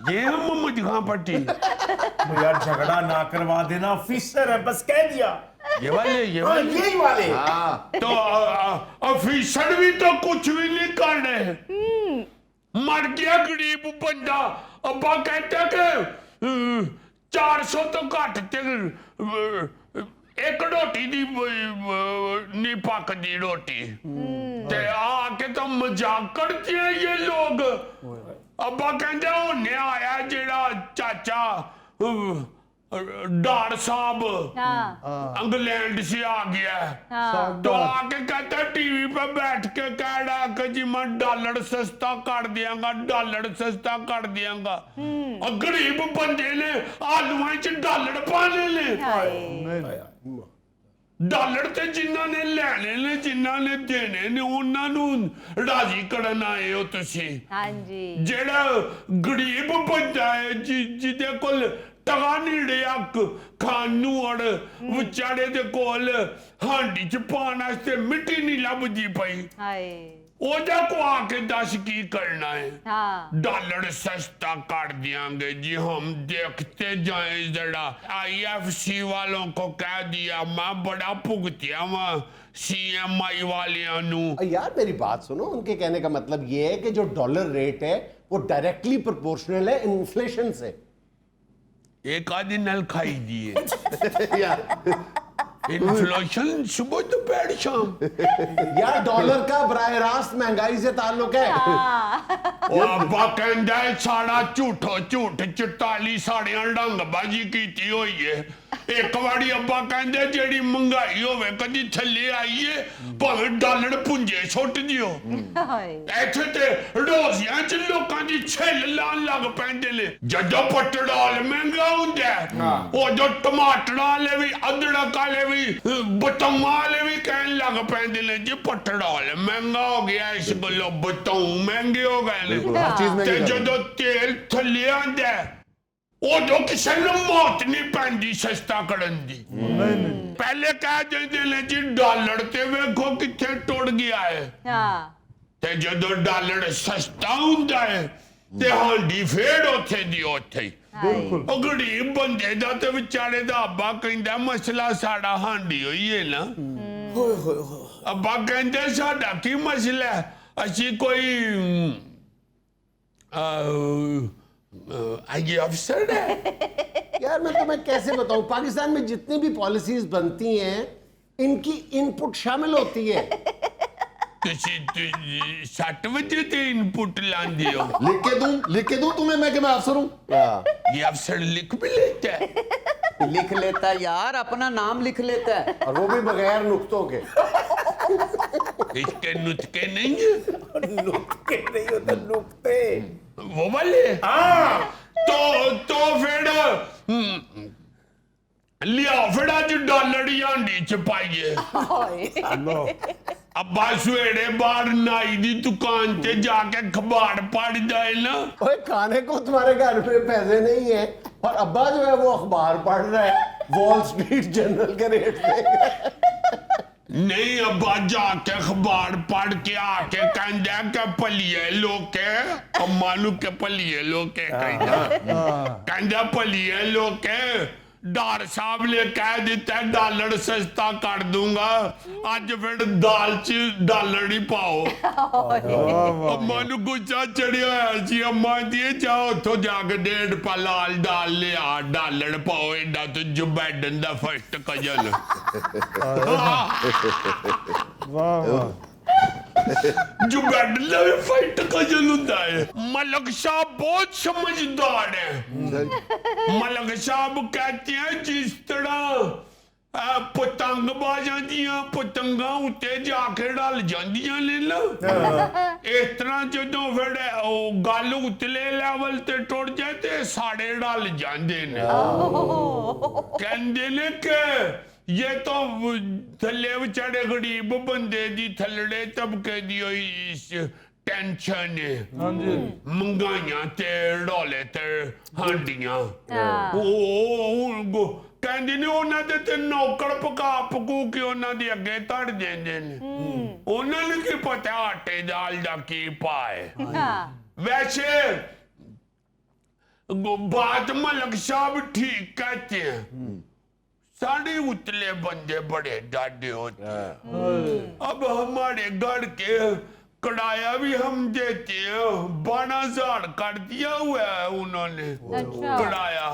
ये हम मोहम्मद खां पट्टी तो यार झगड़ा ना करवा देना, ऑफिसर है बस कह दिया। ये वाले यही वाले। तो ऑफिसर भी तो कुछ भी नहीं कर रहे। मर गया गरीब बंदा। अब्बा कहता कि 400 तो घट ते एक रोटी दी नहीं पकदी रोटी ते आके तो मजाक करते हैं ये लोग। अब्बा कहते होने आया जेड़ा चाचा डार साहब इंग्लैंड से आ गया है। तो आके कहता टीवी पे बैठ के कह रहा कि जी मैं डॉलर सस्ता कर दियांगा, डॉलर सस्ता कर दियांगा। और गरीब बंदे ने आलुओं च डॉलर पाने ले। डॉलर ते जिन्ना ने लेने ने जिन्ना ने देने ने उन्ना नु राजी करन आए हो तुसी। हाँ जी। जेड़ा गरीब बंदा है जिदे कोल टका नीड़े अक खानू और विचारे दे कोल हांडी च पान वास्ते मिट्टी नहीं लभदी पई। हाय। ओदा को आके दस की करना है। हाँ। डॉलर सस्ता कर दियांगे जी, हम देखते जाएं जरा। IFC वालों को कह दिया, मैं बड़ा भुगतिया वहां CMI वालियां नु। यार मेरी बात सुनो, उनके कहने का मतलब ये है कि जो डॉलर रेट है वो डायरेक्टली प्रोपोर्शनल है इन्फ्लेशन से। एक आदि नल खाई दिए इन्फ्लेशन सुबह दोपहर शाम। यार डॉलर का बराह रास्त महंगाई से ताल्लुक है। अब्बा कहंदा है साड़ा झूठो झूठ 44 साड़ियां ढंगबाजी कीती होई है। एक बारी अब्बा कहंदे जेड़ी महंगाई होवे कदी थल्ले आई है भावें डॉलर पुंजे सुट दियो। इत्थे ते रोजियां च लोकां दी छिल लान लग पैंदे ने। जदों पटड़ाल महंगा हुंदा है उदों टमाटर वाले भी अदरक वाले भी बतौं वाले भी कहन लग पैंदे ने जी पटड़ाल महंगा हो गया, इस गल्लों बतौं महंगे हो गए ने। हर चीज महंगी ते कर दी। जदों तेल थल्ले आंदा है उदों किसी नूं मौत नहीं पैंदी सस्ता करन दी। पहले कह देंदे ने जी डॉलर ते वेखो किथे टुट गया है। ते जदों डॉलर सस्ता हुंदा है ते हांडी फेड़ उत्थे दी उत्थे ही। ਉਹ ਗਰੀਬ ਬੰਦੇ ਦਾ ਤੇ ਵਿਚਾਰੇ ਦਾ ਅੱਬਾ ਕਹਿੰਦਾ ਮਸਲਾ ਸਾਡਾ ਹਾਂਡੀ ਹੋਈ ਹੈ ਨਾ। ਅੱਬਾ ਕਹਿੰਦੇ ਸਾਡਾ ਕੀ ਮਸਲਾ ਹੈ, ਅਸੀਂ ਕੋਈ आगे अफसर है। यार मैं तुम्हें कैसे बताऊं, पाकिस्तान में जितनी भी पॉलिसीज बनती हैं इनकी इनपुट शामिल होती है। ਤੁਸੀਂ 7 ਵਜੇ ਤੇ ਇਨपुट ਲਾਉਂਦੇ हो लिख के दूं तुम्हें मैं कि मैं अफसर हूं? ये अफसर लिख भी लेता है लिख लेता है यार, अपना नाम लिख लेता है। और वो भी बगैर नुक्तों के। इसके नुक्ते नहीं है नुक्ते नहीं होता, नुक्ते। वो वाले हाँ, तो फिर लिया फिर आज डॉलर हांडी च पाइए अब्बा सवेरे बाहर नाई दी दुकान ते जाके अखबार पढ़ जाए ना ओए खाने को तुम्हारे घर में पैसे नहीं है और अब्बा जो है वो अखबार पढ़ रहा है, वॉल स्ट्रीट जर्नल के रेट पे। नहीं अब्बा जाके अखबार पढ़ के आके कहंदा के पलिए लोके अम्मा नु के पलिए लोके कहंदा पलिए लोके डॉर साहब ने कह दिता डॉलर सस्ता कर दूंगा आज फिर दाल च डॉलर ही पाओ अम्मा नु गुस्सा चढ़िया होया सी अम्मा दी जाओ उथों जाके 1.5 पा लाल डाल लिया डॉलर पाओ एडा तो जो बाइडन दा फर्स्ट कजन वाह वाह जो बैडन दा फर्स्ट कजन हुंदा है मलक साहब बहुत समझदार है मलक साहब कहते हैं जिस तरह पतंगबाजां दियां पतंगां उत्ते जाके डल जांदियां ने ना इस तरह जदों फिर गल उतले लेवल ते टुट जाए ते साड़े डल जांदे ने कहंदे ने कि ये तो थल्ले बेचारे गरीब बंदे दी थल्लड़े तबके दी होई टेंशन है मंगाइयां ते डोले ते हांडियां कहंदे ने उन्हां दे ते नौकर पका पकू के उन्हां दे अगे धड़ देंदे ने उन्हां नूं की पता आटे दाल दा की पाए वैसे बात मलक साहब ठीक कहते हैं साढ़े उतले बंदे बड़े डाडे होते हैं अब हमारे घर के कड़ाया भी हम देते हैं 12,000 कर दिया हुआ है उन्होंने कड़ाया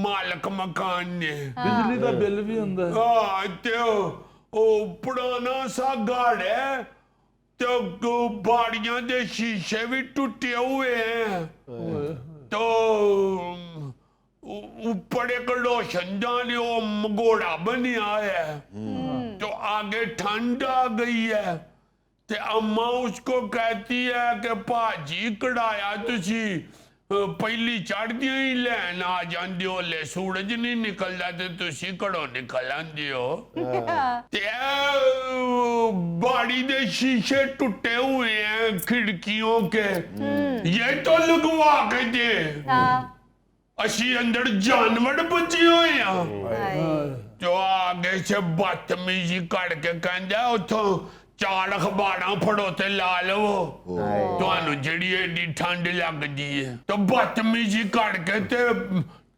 मालक मकान ने बिजली का बिल भी हुंदा है हाँ ते ओ पुराना सा घर है तो बाड़ियां दे शीशे भी टूटे हुए हैं तो ऊपर एक रोशनदान वो मगोड़ा बनिया है तो आगे ठंड आ गई है ते अम्मा उसको कहती है कि भाजी कढ़ाया तुसी पहली चढ़दियां ही लैन आ जांदे हो ले सूरज नहीं निकलदा ते तुसी घड़ों निकल आंदे हो ते बाड़ी दे शीशे टूटे हुए हैं खिड़कियों के ये तो लगवा के दे असी अंदर जानवर बचे हुए हैं जो आगे से बदतमीजी करके कहंदा उथों 4 अखबारां फड़ो ते ला लवो तुहानू जेड़ी एडी ठंड लगदी है तो बदतमीजी करके ते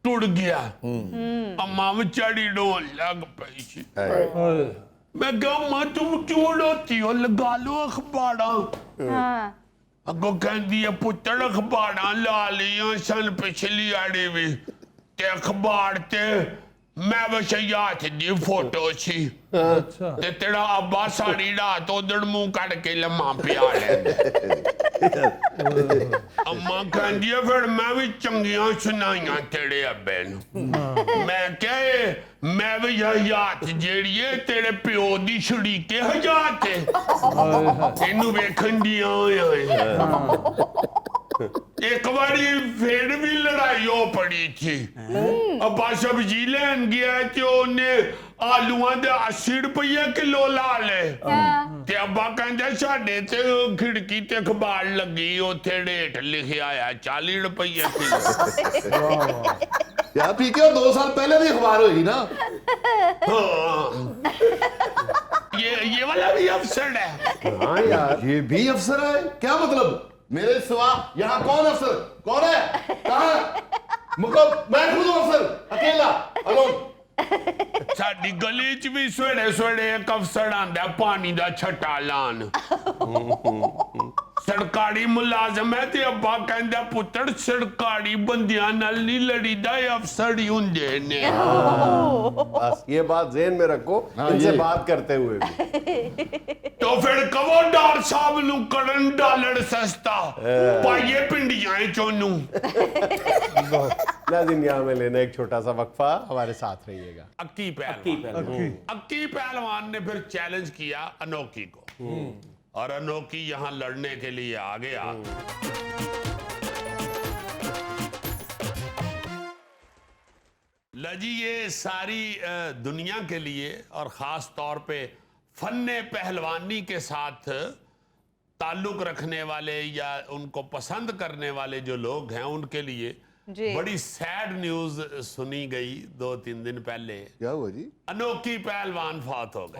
टुट गया अम्मा बेचारी रोन लग पई सी मैं कहा अम्मा तुम क्यों रोती हो लगा लो अखबारां अगो कहंदी है पुत्तर अखबारां ला लियां सन पिछली आड़ी भी ते अखबार ते मैं वशयात दी फोटो सी अच्छा ते तेरा अब्बा सारी रात उधर मुंह कट के लम्मा पिया लेंदा अम्मा कहंदी है फिर मैं भी चंगियां सुनाइयां तेरे अब्बे नू मैं कहे मैं भी हयात जेड़ी है तेरे प्यो दी शरीके हयात है इनू वेखन दियां होया एक बारी फिर भी लड़ाई हो पड़ी थी अब्बा सब्जी लेन गया तो उन्हें आलूआं दे 80 रुपये किलो ला ले ते अब्बा कहंदे साडे ते खिड़की ते अखबार लगी उथे रेट लिखिया आया 40 रुपये किलो यार पीके 2 साल पहले भी अखबार होगी ना हाँ। ये वाला भी अफसर है हाँ यार ये भी अफसर है क्या मतलब मेरे सिवा यहाँ कौन अफसर कौन है कहाँ मुको मैं खुद हूँ अफसर अकेला अलोन साडी गली च भी सवेरे सवेरे एक अफसर आंदा पानी दा छट्टा लान सरकारी मुलाजम है ते अब्बा कहंदा पुत्तर सरकारी बंदियां नाल नहीं लड़ीदा अफसर ही हुंदे ने। बस ये बात ज़हन में रखो इनसे ये। बात करते हुए भी। तो फिर कवो डॉक्टर साहब नु करन डॉलर सस्ता पाइए पिंडियां चोनू। नाज़रीन यहाँ में लेना एक छोटा सा वक्फा, हमारे साथ रहिएगा। अक्की पहलवान ने फिर चैलेंज किया अनोखी को और अनोखी यहाँ लड़ने के लिए आ गया। लजी ये सारी दुनिया के लिए और खास तौर पे फन्ने पहलवानी के साथ ताल्लुक रखने वाले या उनको पसंद करने वाले जो लोग हैं उनके लिए जी। बड़ी सैड न्यूज सुनी गई 2-3 दिन पहले। क्या हुआ जी? अनोखी पहलवान फौत हो गए।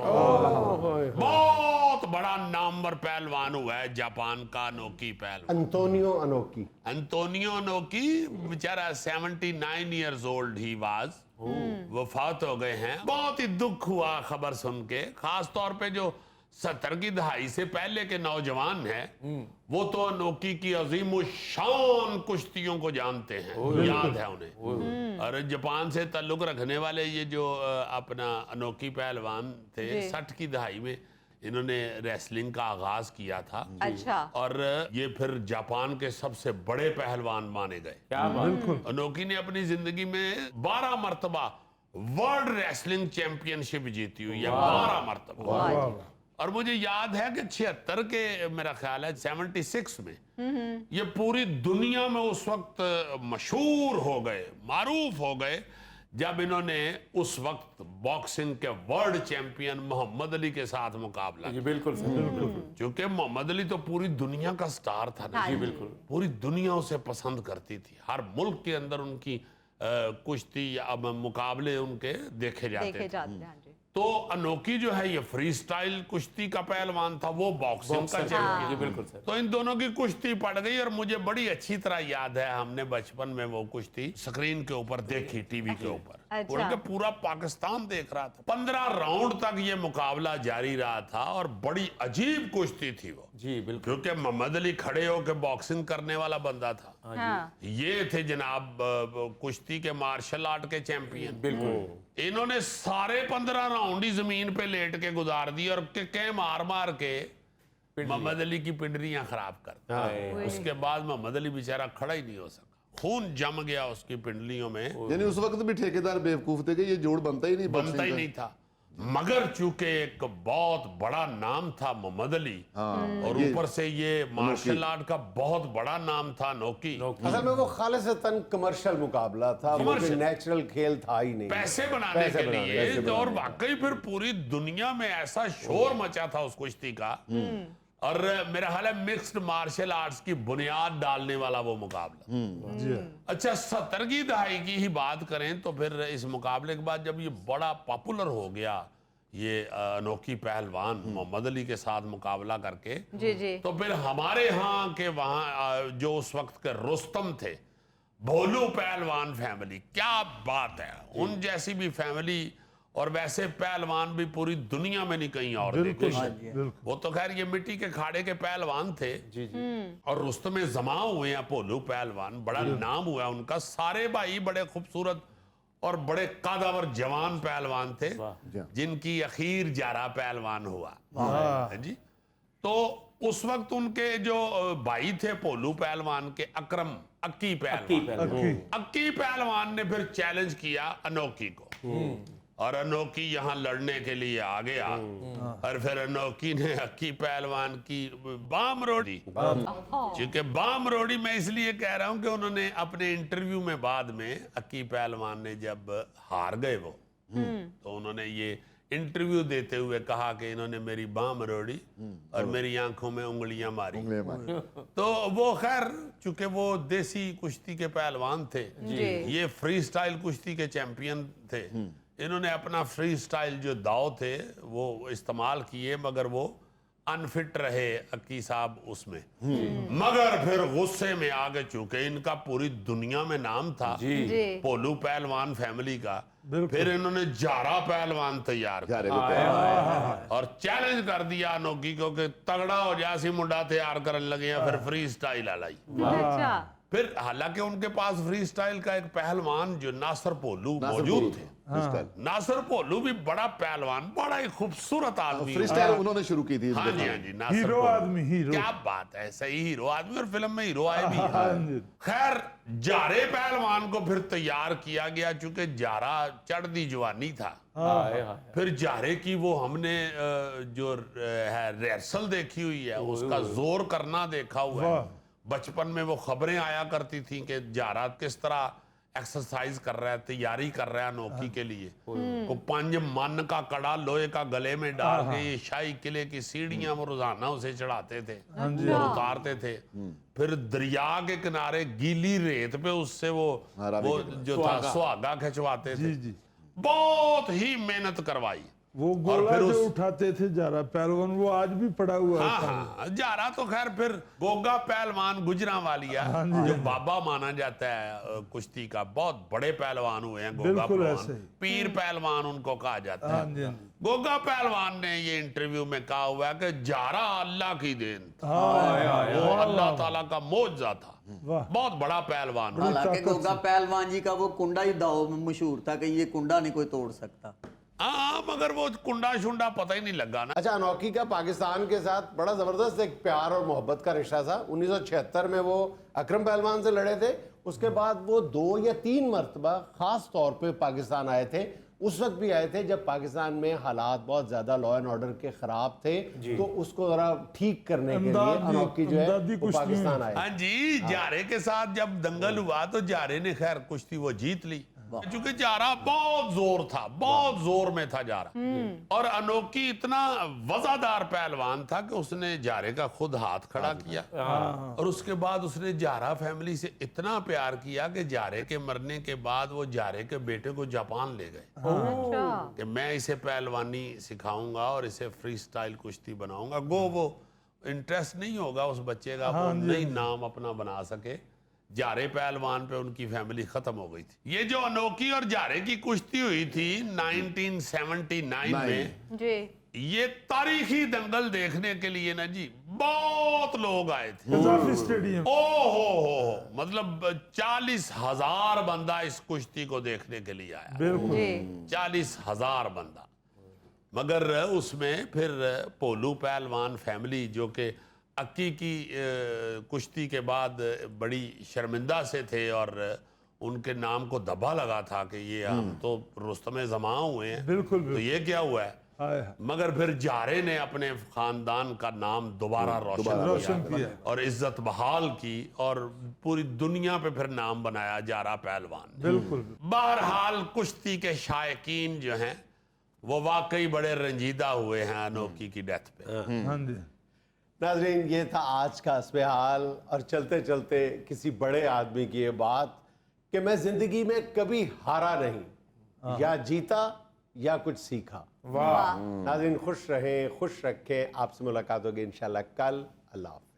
बहुत बड़ा नामवर पहलवान हुआ है जापान का अनोखी पहलवान अंतोनियो अनोखी। अंतोनियो अनोखी बेचारा 79 ईयर्स ओल्ड ही वाज, वो फौत हो गए हैं। बहुत ही दुख हुआ खबर सुन के, खास तौर पे जो 70 की दहाई से पहले के नौजवान हैं वो तो अनोखी की अजीम शान कुश्तियों को जानते हैं, याद है उन्हें। और जापान से ताल्लुक रखने वाले ये जो अपना अनोखी पहलवान थे, जी। 60 की दहाई में इन्होंने रेसलिंग का आगाज किया था। अच्छा। और ये फिर जापान के सबसे बड़े पहलवान माने गए। क्या बात। अनोखी ने अपनी जिंदगी में 12 मरतबा वर्ल्ड रेसलिंग चैंपियनशिप जीती हुई है, 12 मरतबा। वाह जी। और मुझे याद है कि 76 के मेरा ख्याल है 76 में ये पूरी दुनिया में उस वक्त मशहूर हो गए, मारूफ हो गए, जब इन्होंने उस वक्त बॉक्सिंग के वर्ल्ड चैंपियन मोहम्मद अली के साथ मुकाबला जी बिल्कुल सर, बिल्कुल। क्योंकि मोहम्मद अली तो पूरी दुनिया का स्टार था ना। हाँ जी जी। बिल्कुल। पूरी दुनिया उसे पसंद करती थी, हर मुल्क के अंदर उनकी कुश्ती या मुकाबले उनके देखे जाते देखे थे। जाते हैं, हाँ जी। तो अनोखी जो है ये फ्री स्टाइल कुश्ती का पहलवान था, वो बॉक्सिंग का चैंपियन। जी बिल्कुल सर। तो इन दोनों की कुश्ती पड़ गई और मुझे बड़ी अच्छी तरह याद है, हमने बचपन में वो कुश्ती स्क्रीन के ऊपर देखी, टीवी के ऊपर। अच्छा। उनके पूरा पाकिस्तान देख रहा था। 15 राउंड तक ये मुकाबला जारी रहा था और बड़ी अजीब कुश्ती थी वो, जी बिल्कुल। क्योंकि मोहम्मद अली खड़े होकर बॉक्सिंग करने वाला बंदा था। हाँ। ये थे जनाब कुश्ती के मार्शल आर्ट के चैंपियन। बिल्कुल। इन्होंने सारे 15 राउंड ही जमीन पे लेट के गुजार दिए और के मार मार के मोहम्मद अली की पिंडलियां खराब कर। उसके बाद मोहम्मद अली बेचारा खड़ा ही नहीं हो सका, खून जम गया उसकी पिंडलियों में, यानी उस वक्त भी ठेकेदार बेवकूफ थे कि ये जोड़ बनता ही नहीं, बनता boxing ही का। नहीं था। मगर चूंकि एक बहुत बड़ा नाम था मोहम्मद अली और ऊपर से ये मार्शल आर्ट का बहुत बड़ा नाम था अनोखी, असल में वो खालिसतन कमर्शियल मुकाबला था, वो कोई नेचुरल खेल था ही नहीं। पैसे बनाने पैसे के बनाने, लिए। पैसे और बनाने। वाकई फिर पूरी दुनिया में ऐसा शोर मचा था उस कुश्ती का। और मेरा ख्याल है मिक्स्ड मार्शल आर्ट्स की बुनियाद डालने वाला वो मुकाबला। अच्छा, 70 की दहाई की ही बात करें तो फिर इस मुकाबले के बाद जब ये बड़ा पॉपुलर हो गया, ये अनोखी पहलवान मोहम्मद अली के साथ मुकाबला करके, जी जी। तो फिर हमारे यहाँ के वहाँ जो उस वक्त के रुस्तम थे, भोलू पहलवान फैमिली, क्या बात है, उन जैसी भी फैमिली और वैसे पहलवान भी पूरी दुनिया में नहीं कहीं और देखे। वो तो खैर ये मिट्टी के खाड़े के पहलवान थे। जी जी। और रुस्तम में जमा हुए हैं भोलू पहलवान, बड़ा नाम हुआ है उनका। सारे भाई बड़े खूबसूरत और बड़े कादावर जवान पहलवान थे, जिनकी अखीर जारा पहलवान हुआ। जी। तो उस वक्त उनके जो भाई थे भोलू पहलवान के, अकरम अक्की पहलवान ने फिर चैलेंज किया अनोखी को और अनोखी यहाँ लड़ने के लिए आ गया। और फिर अनोखी ने अक्की पहलवान की बाम रोड़ी, क्योंकि बाम रोड़ी मैं इसलिए कह रहा हूं कि उन्होंने अपने इंटरव्यू में बाद में अक्की पहलवान ने जब हार गए वो, तो उन्होंने ये इंटरव्यू देते हुए कहा कि इन्होंने मेरी बाम रोड़ी और मेरी आंखों में उंगलियां मारी। तो वो खैर चूंकि वो देसी कुश्ती के पहलवान थे, ये फ्री स्टाइल कुश्ती के चैंपियन थे, इन्होंने अपना फ्री स्टाइल जो दाव थे वो इस्तेमाल किए, मगर वो अनफिट रहे अक्की साहब उसमें, मगर फिर गुस्से में आगे, चूंकि इनका पूरी दुनिया में नाम था जी। पोलू पहलवान फैमिली का, फिर इन्होंने जारा पहलवान तैयार जा किया रहे थे और चैलेंज कर दिया अनोखी को कि तगड़ा हो जा सी मुंडा तैयार करने लगे हैं। फिर फ्री स्टाइल आई, अच्छा। फिर हालांकि उनके पास फ्री स्टाइल का एक पहलवान जो नासिर पोलू मौजूद थे। नासिर पोलू भी बड़ा पहलवान, बड़ा ही खूबसूरत आदमी। फ्री स्टाइल उन्होंने शुरू की थी। हाँ जी, हाँ जी, नासिर हीरो पोलू। आदमी, हीरो। क्या बात है, सही हीरो आदमी, और फिल्म में हीरो आए भी हैं। हाँ जी। खैर जारे पहलवान को फिर तैयार किया गया, चूंकि जारा चढ़ती जवानी था। फिर जारे की वो हमने जो है रिहर्सल देखी हुई है, उसका जोर करना देखा हुआ है। बचपन में वो खबरें आया करती थी कि जारा किस तरह एक्सरसाइज कर रहा है, तैयारी कर रहा है अनोखी के लिए। को 5 मन का कड़ा लोहे का गले में डाल के ये शाही किले की सीढ़ियां वो रोजाना उसे चढ़ाते थे और उतारते थे। फिर दरिया के किनारे गीली रेत पे उससे वो जो था सुहागा खिंचवाते थे। बहुत ही मेहनत करवाई। वो गोला जो उठाते थे जारा पहलवान, वो आज भी पड़ा हुआ है। हाँ, जारा तो खैर फिर गोगा पहलवान गुजरांवालिया जो बाबा माना जाता है कुश्ती का, बहुत बड़े पहलवान हुए हैं गोगा पहलवान, पीर पहलवान उनको कहा जाता है। गोगा पहलवान ने ये इंटरव्यू में कहा हुआ है कि जारा अल्लाह की देन था, वो अल्लाह ताला का मौजज़ा था, बहुत बड़ा पहलवान हुआ। हालांकि गोगा पहलवान जी का वो कुंडा ही दाव में मशहूर था कि ये कुंडा नहीं कोई तोड़ सकता। हाँ, मगर वो कुंडा शुंडा पता ही नहीं लगा ना। अच्छा, अनोखी का पाकिस्तान के साथ बड़ा जबरदस्त एक प्यार और मोहब्बत का रिश्ता था। 1976 में वो अकरम पहलवान से लड़े थे। उसके बाद वो 2 या 3 मरतबा खास तौर पे पाकिस्तान आए थे। उस वक्त भी आए थे जब पाकिस्तान में हालात बहुत ज्यादा लॉ एंड ऑर्डर के खराब थे, तो उसको जरा ठीक करने के लिए अनोखी जो है वो पाकिस्तान आए। हाँ जी, जारे के साथ जब दंगल हुआ तो जारे ने खैर कुश्ती वो जीत ली, क्योंकि जारा बहुत जोर था, बहुत जोर में था जारा। और अनोखी इतना वजादार पहलवान था कि उसने जारे का खुद हाथ खड़ा किया, और उसके बाद उसने जारा फैमिली से इतना प्यार किया कि जारे के मरने के बाद वो जारे के बेटे को जापान ले गए कि मैं इसे पहलवानी सिखाऊंगा और इसे फ्री स्टाइल कुश्ती बनाऊंगा। वो इंटरेस्ट नहीं होगा उस बच्चे का, वो नहीं नाम अपना बना सके। जारे पहलवान पे उनकी फैमिली खत्म हो गई थी। ये जो अनोखी और जारे की कुश्ती हुई थी 1979 में जी, ये तारीखी दंगल देखने के लिए ना जी बहुत लोग आए थे। कजाफी स्टेडियम। हो मतलब 40,000 बंदा इस कुश्ती को देखने के लिए आया। बिल्कुल 40,000 बंदा। मगर उसमें फिर पोलू पहलवान फैमिली जो कि अक्की की कुश्ती के बाद बड़ी शर्मिंदा से थे और उनके नाम को दबा लगा था कि ये हम तो रुस्तमे ज़मां हुए हैं, बिल्कुल, तो ये क्या हुआ है। मगर फिर जारे ने अपने खानदान का नाम दोबारा रोशन किया और इज्जत बहाल की और पूरी दुनिया पे फिर नाम बनाया जारा पहलवान। बिल्कुल। बहरहाल कुश्ती के शायकीन जो हैं वो वाकई बड़े रंजीदा हुए हैं अनोखी की डेथ पे। हाँ जी। नाज़रीन, ये था आज का अस्वे हाल। और चलते चलते किसी बड़े आदमी की ये बात कि मैं जिंदगी में कभी हारा नहीं, या जीता या कुछ सीखा। वाह। नाज़रीन, खुश रहें, खुश रखें। आपसे मुलाकात होगी इंशाल्लाह कल। अल्लाह हाफ़िज़।